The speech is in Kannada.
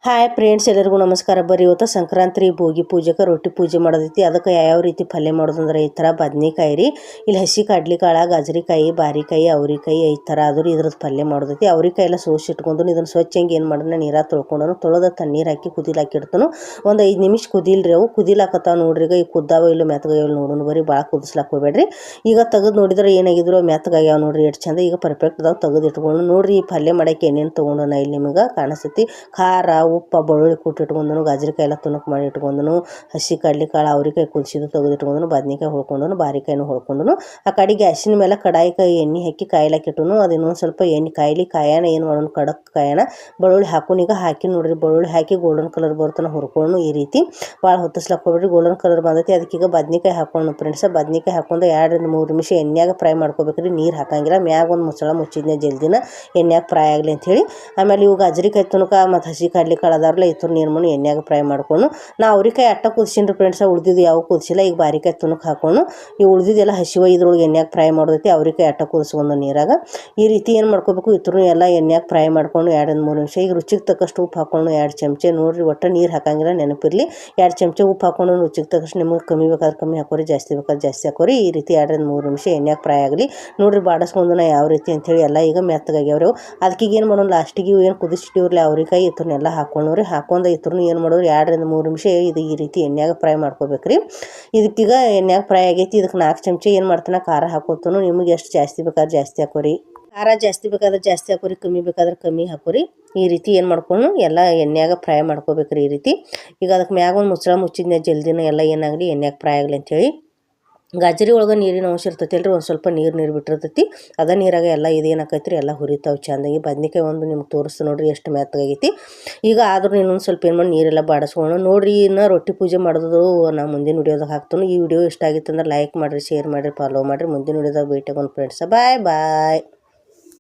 ಹಾಯ್ ಫ್ರೆಂಡ್ಸ್, ಎಲ್ಲರಿಗೂ ನಮಸ್ಕಾರ. ಬರ್ರಿ ಇವತ್ತು ಸಂಕ್ರಾಂತಿ ಭೋಗಿ ಪೂಜೆಗೆ ರೊಟ್ಟಿ ಪೂಜೆ ಮಾಡೋದೈತಿ. ಅದಕ್ಕೆ ಯಾವ ರೀತಿ ಪಲ್ಯ ಮಾಡೋದಂದ್ರೆ ಈ ಥರ ಬದ್ನಿಕಾಯಿ ರೀ, ಇಲ್ಲಿ ಹಸಿ ಕಡ್ಲಿಕಾಳ, ಗಜರಿಕಾಯಿ, ಬಾರಿಕಾಯಿ, ಅವ್ರಿಕಾಯಿ ಈ ಥರ ಆದ್ರೂ ಇದ್ರದ್ದು ಪಲ್ಯ ಮಾಡೋದೈತಿ. ಅವ್ರಿಕಾಯಿ ಎಲ್ಲ ಸೋಸಿ ಇಟ್ಕೊಂಡು ಇದನ್ನು ಸ್ವಚ್ಛಂಗೆ ಏನು ಮಾಡೋಣ, ನೀರಾಗ ತೊಳ್ಕೊಂಡು ತೊಳೆದ ತಣ್ಣೀರು ಹಾಕಿ ಕುದಿಲಾಕಿ ಇಡ್ತಾನು. ಒಂದು 5 ನಿಮಿಷ ಕುದಿಲ್ರಿ, ಅವು ಕುದಿಲಾಕತ್ತಾವ ನೋಡ್ರಿ. ಈಗ ಕುದ್ದಾವ ಇಲ್ಲ ಮೆತ್ತಗಾಗ್ಯಾವ ನೋಡೋಣ. ಬರೀ ಭಾಳ ಕುದಿಸ್ಲಾಕ ಹೋಗ್ಬೇಡ್ರಿ. ಈಗ ತೆಗೆದು ನೋಡಿದ್ರೆ ಏನಾಗಿದ್ರು ಮೆತ್ತಗಾಗ್ಯಾವ ನೋಡ್ರಿ, ಎಷ್ಟು ಚಂದ. ಈಗ ಪರ್ಫೆಕ್ಟ್ ಅದಾವ, ತೆಗೆದು ಇಟ್ಕೊಂಡು ನೋಡ್ರಿ. ಈ ಪಲ್ಯ ಮಾಡೋಕ್ಕೆ ಏನೇನು ತೊಗೊಂಡು ಇಲ್ಲಿ ನಿಮಗೆ ಕಾಣಿಸ್ತೈತಿ. ಖಾರ, ಉಪ್ಪು, ಬೆಳ್ಳುಳ್ಳಿ ಕುಟ್ಟಿ ಇಟ್ಕೊಂಡನು, ಗಜರಿಕಾಯಿ ಎಲ್ಲ ತುಣುಕು ಮಾಡಿ ಇಟ್ಕೊಂಡನು, ಹಸಿ ಕಡ್ಲಿಕಾಳು, ಅವ್ರಿಕಾಯಿ ಕುದಿಸಿದ್ದು ತೆಗೆದು ಇಟ್ಕೊಂಡನು, ಬದ್ನಿಕಾಯಿ ಹೊಳ್ಕೊಂಡನು, ಬಾರಿಕಾಯಿನೂ ಹೊಳ್ಕೊಂಡನು. ಆ ಕಡೆ ಗ್ಯಾಸಿನ ಮೇಲೆ ಕಡಾಯಿಕಾಯಿ ಎಣ್ಣೆ ಹಾಕಿ ಕಾಯ್ಲಾಕಿ ಇಟ್ಟನು. ಅದು ಇನ್ನೊಂದು ಸ್ವಲ್ಪ ಎಣ್ಣೆ ಕಾಯನ ಏನು ಮಾಡೋಣ, ಕಡಕ್ ಕಾಯನ ಬೆಳ್ಳುಳ್ಳಿ ಹಾಕೋನು. ಈಗ ಹಾಕಿ ನೋಡ್ರಿ, ಬೆಳ್ಳುಳ್ಳಿ ಹಾಕಿ ಗೋಲ್ಡನ್ ಕಲರ್ ಬರ್ತನ ಹುರ್ಕೊಂಡು ಈ ರೀತಿ ಭಾಳ ಹೊತ್ತಿಸ್ಲಾಕ ಹೋಗ್ಬಿಡ್ರಿ. ಗೋಲ್ಡನ್ ಕಲರ್ ಬಂದೈತಿ. ಅದಕ್ಕೆ ಈಗ ಬದ್ನಿಕಾಯಿ ಹಾಕೊಂಡು ಫ್ರೆಂಡ್ಸ್, ಬದ್ನಿಕಾಯಿ ಹಾಕೊಂಡು 2-3 ನಿಮಿಷ ಎಣ್ಣೆಯಾಗ ಫ್ರೈ ಮಾಡ್ಕೋಬೇಕ್ರಿ. ನೀರು ಹಾಕಂಗಿಲ್ಲ. ಮ್ಯಾಗ ಒಂದು ಮುಚ್ಚಳ ಮುಚ್ಚಿದ್ನೆ ಜಲ್ದಿನ ಎಣ್ಣೆಯಾಗ ಫ್ರೈ ಆಗಲಿ ಅಂಥೇಳಿ. ಆಮೇಲೆ ಇವು ಗಜರಿಕಾಯಿ ತುಣುಕ ಮತ್ತು ಹಸಿ ಕಡ್ಲಿಕಾಳು ಅದಾರಲ್ಲ, ಈ ಥರ ನೀರು ಮಾಡಿ ಎಣ್ಣೆಯಾಗ ಫ್ರೈ ಮಾಡ್ಕೊಂಡು ನಾ ಅವ್ರಿಕಾಯಿ ಅಟ್ಟ ಕುದಿಸಿನ್ರಿ ಫ್ರೆಂಡ್ಸ್. ಉಳ್ದಿದ್ದು ಯಾವ ಕುದಿಸಿಲ್ಲ. ಈಗ ಬಾರಿಕಾಯಿ ತುಣುಕು ಹಾಕೊಂಡು ಈ ಉಳ್ದಿದ್ದೆಲ್ಲ ಹಸಿವ ಇದ್ರೊಳಗೆ ಎಣ್ಣೆಯಾಗ ಫ್ರೈ ಮಾಡೋದೈತಿ. ಅವ್ರಿಕಾಯಿ ಅಟ್ಟ ಕುದಿಸ್ಕೊಂಡು ನೀರಾಗ ಈ ರೀತಿ ಏನು ಮಾಡ್ಕೋಬೇಕು, ಇದ್ರ ಎಲ್ಲ ಎಣ್ಣೆಯಾಗ ಫ್ರೈ ಮಾಡ್ಕೊಂಡು 2-3 ನಿಮಿಷ. ಈಗ ರುಚಿಗೆ ತಕ್ಕಷ್ಟು ಉಪ್ಪು ಹಾಕೊಂಡು 2 ಚಮಚೆ ನೋಡ್ರಿ, ಒಟ್ಟು ನೀರು ಹಾಕಂಗಿಲ್ಲ, ನೆನಪಿರಲಿ. 2 ಚಮಚೆ ಉಪ್ಪು ಹಾಕೊಂಡು ರುಚಿಗೆ ತಕ್ಕಷ್ಟು, ನಿಮಗೆ ಕಮ್ಮಿ ಬೇಕಾದ್ರೆ ಕಮ್ಮಿ ಹಾಕೋರಿ, ಜಾಸ್ತಿ ಬೇಕಾದ್ರೆ ಜಾಸ್ತಿ ಹಾಕೋರಿ. ಈ ರೀತಿ 2-3 ನಿಮಿಷ ಎಣ್ಣೆಯಾಗ ಫ್ರೈ ಆಗಲಿ ನೋಡ್ರಿ. ಬಾಡಿಸ್ಕೊಂಡು ನಾ ಯಾವ ರೀತಿ ಅಂಥೇಳಿ ಎಲ್ಲ ಈಗ ಮೆತ್ತಗಾಗ್ಯಾವ್ರಿ. ಅದಕ್ಕೆ ಏನು ಮಾಡೋಣ, ಲಾಸ್ಟಿಗೆ ಏನು ಕುದಿಸಿಟ್ಟಿವ್ರಲ್ಲ ಅವ್ರಿಕಾಯಿ ಇತ್ರನ್ನೆಲ್ಲ ಹಾಕೊಂಡ್ರಿ. ಹಾಕೊಂಡು ಇತ್ರನು ಏನು ಮಾಡೋರು 2-3 ನಿಮಿಷ ಇದು ಈ ರೀತಿ ಎಣ್ಣೆಯಾಗ ಫ್ರೈ ಮಾಡ್ಕೋಬೇಕ್ರಿ. ಇದಕ್ಕೀಗ ಎಣ್ಣೆಯಾಗ ಫ್ರೈ ಆಗೈತಿ. ಇದಕ್ಕೆ 4 ಚಮಚೆ ಏನು ಮಾಡ್ತಾನೆ ಖಾರ ಹಾಕೋತಾನು. ನಿಮಗೆ ಎಷ್ಟು ಜಾಸ್ತಿ ಬೇಕಾದ್ರೆ ಜಾಸ್ತಿ ಹಾಕೋರಿ. ಖಾರ ಜಾಸ್ತಿ ಬೇಕಾದ್ರೆ ಜಾಸ್ತಿ ಹಾಕೋರಿ, ಕಮ್ಮಿ ಬೇಕಾದ್ರೆ ಕಮ್ಮಿ ಹಾಕೋರಿ. ಈ ರೀತಿ ಏನು ಮಾಡ್ಕೊಂಡು ಎಲ್ಲ ಎಣ್ಣೆಯಾಗ ಫ್ರೈ ಮಾಡ್ಕೋಬೇಕ್ರಿ ಈ ರೀತಿ. ಈಗ ಅದಕ್ಕೆ ಮ್ಯಾಗ ಒಂದು ಮುಚ್ಚಳ ಮುಚ್ಚಿದ್ನೆ ಜಲ್ದಿನ ಎಲ್ಲ ಏನಾಗಲಿ ಎಣ್ಣೆಯಾಗ ಫ್ರೈ ಆಗಲಿ ಅಂಥೇಳಿ. ಗಜರಿ ಒಳಗೆ ನೀರಿನ ಅಂಶ ಇರ್ತೈತಿ ಅಲ್ರಿ, ಒಂದು ಸ್ವಲ್ಪ ನೀರು ಬಿಟ್ಟಿರ್ತೈತಿ. ಅದ ನೀರಾಗ ಎಲ್ಲ ಇದೇನಾಕೈತ್ರಿ ಎಲ್ಲ ಹುರಿತಾವೆ ಚೆಂದಾಗಿ. ಬದ್ನಿಕಾಯಿ ಒಂದು ನಿಮ್ಗೆ ತೋರಿಸ್ತು ನೋಡ್ರಿ ಎಷ್ಟು ಮೆತ್ತಗಾಗೈತಿ. ಈಗ ಆದ್ರೂ ಇನ್ನೊಂದು ಸ್ವಲ್ಪ ಏನು ಮಾಡಿ ನೀರೆಲ್ಲ ಬಾಡಿಸ್ಕೊಂಡು ನೋಡ್ರಿ. ಇನ್ನು ರೊಟ್ಟಿ ಪೂಜೆ ಮಾಡೋದು ನಾ ಮುಂದಿನ ವಿಡಿಯೋದಾಗ ಹಾಕ್ತಾನು. ಈ ವಿಡಿಯೋ ಇಷ್ಟ ಆಗಿತ್ತು ಅಂದ್ರೆ ಲೈಕ್ ಮಾಡಿರಿ, ಶೇರ್ ಮಾಡಿರಿ, ಫಾಲೋ ಮಾಡಿರಿ. ಮುಂದಿನ ವಿಡಿಯೋದಾಗ ಭೇಟಿ ಆಗೋಣ ಫ್ರೆಂಡ್ಸ್. ಬಾಯ್ ಬಾಯ್.